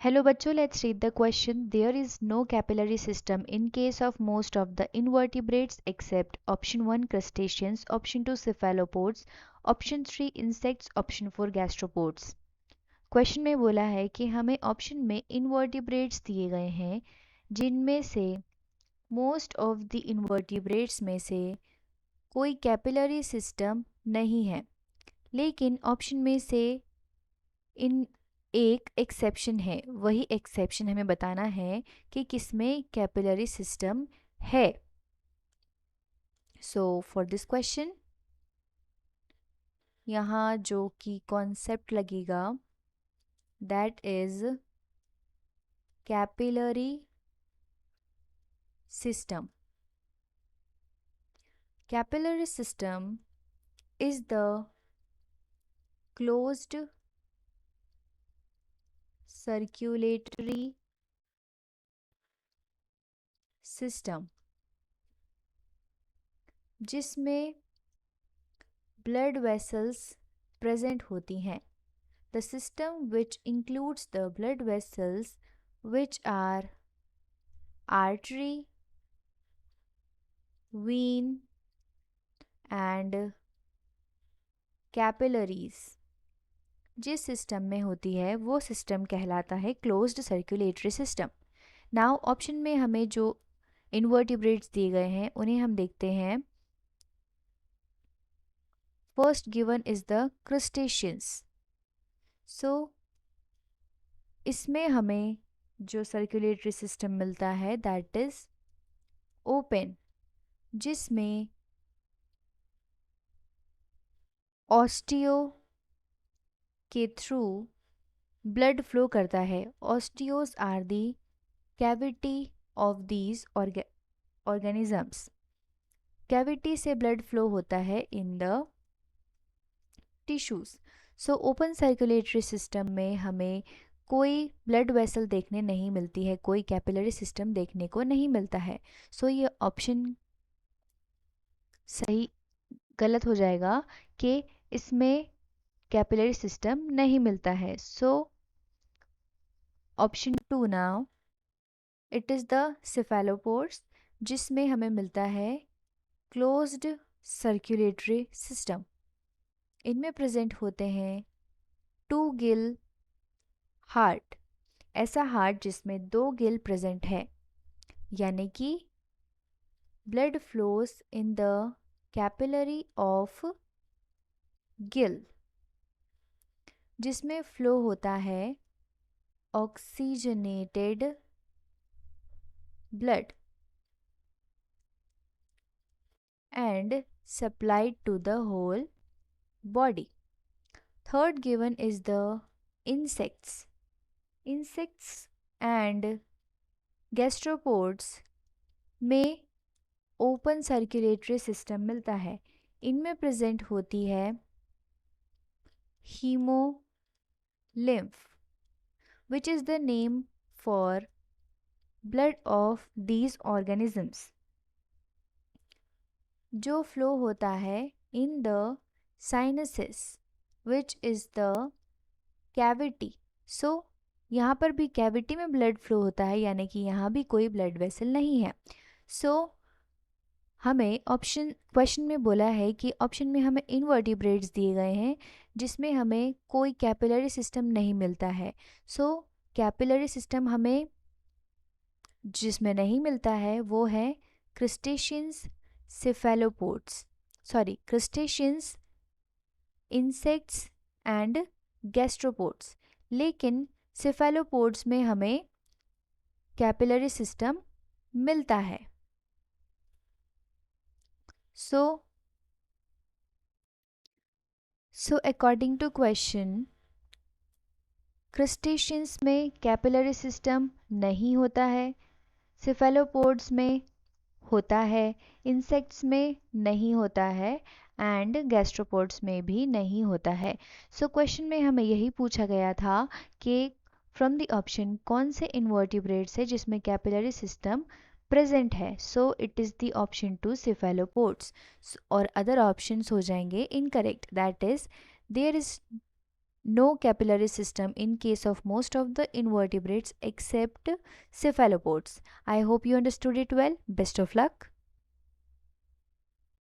Hello bachcho, let's read the question. There is no capillary system in case of most of the invertebrates except option 1 crustaceans, option 2 cephalopods, option 3 insects, option 4 gastropods. Question में बोला है कि हमें option में invertebrates दिए गए हैं जिनमें से मोस्ट ऑफ द इनवर्टिब्रेट्स में से कोई कैपिलरी सिस्टम नहीं है, लेकिन ऑप्शन में से इन एक एक्सेप्शन है। वही एक्सेप्शन हमें बताना है कि किसमें कैपिलरी सिस्टम है। सो फॉर दिस क्वेश्चन यहाँ जो कि कॉन्सेप्ट लगेगा that is capillary system. Capillary system is the closed circulatory system जिसमें blood vessels present होती हैं। The system which includes the blood vessels which are artery, vein and capillaries जिस system में होती है वो सिस्टम कहलाता है closed circulatory system. Now option में हमें जो इनवर्टिब्रेट्स दिए गए हैं उन्हें हम देखते हैं। First given is the crustaceans. So इसमें हमें जो सर्कुलेटरी सिस्टम मिलता है दैट इज ओपन, जिसमें ऑस्टियो के थ्रू ब्लड फ्लो करता है। Ostia are the cavity of these organisms. Cavity से ब्लड फ्लो होता है in the tissues. So open circulatory system में हमें कोई ब्लड वेसल देखने नहीं मिलती है, कोई कैपिलरी सिस्टम देखने को नहीं मिलता है। सो ये ऑप्शन सही गलत हो जाएगा कि इसमें कैपिलरी सिस्टम नहीं मिलता है। So option 2 now it is the cephalopods जिसमें हमें मिलता है क्लोज्ड सर्कुलेटरी सिस्टम। इनमें प्रेजेंट होते हैं 2 गिल हार्ट, ऐसा हार्ट जिसमें 2 गिल प्रेजेंट है, यानी कि blood flows in the capillary of gill, जिसमें फ्लो होता है oxygenated blood and supplied to the whole body. Third given is the insects. Insects and gastropods में ओपन सर्कुलेटरी सिस्टम मिलता है। इनमें प्रेजेंट होती है haemolymph which is the name for blood of these organisms, जो flow होता है in the sinuses which is the cavity. So यहाँ पर भी कैविटी में ब्लड फ्लो होता है, यानी कि यहाँ भी कोई ब्लड वेसल नहीं है। सो हमें ऑप्शन क्वेश्चन में बोला है कि ऑप्शन में हमें इनवर्टिब्रेट्स दिए गए हैं जिसमें हमें कोई कैपिलरी सिस्टम नहीं मिलता है। सो कैपिलरी सिस्टम हमें जिसमें नहीं मिलता है वो है क्रिस्टेशियंस, cephalopods, crustaceans, insects and gastropods। लेकिन cephalopods में हमें कैपिलरी सिस्टम मिलता है। सो अकॉर्डिंग टू क्वेश्चन क्रिस्टेशियंस में कैपिलरी सिस्टम नहीं होता है, cephalopods में होता है, इंसेक्ट्स में नहीं होता है एंड गैस्ट्रोपोड्स में भी नहीं होता है। सो क्वेश्चन में हमें यही पूछा गया था कि फ्रॉम द ऑप्शन कौन से इनवर्टिब्रेट्स है जिसमें कैपिलरी सिस्टम प्रेजेंट है। So it is the option 2 cephalopods, और अदर ऑप्शंस हो जाएंगे incorrect. That is there is No capillary system in case of most of the invertebrates except cephalopods. I hope you understood it well. Best of luck.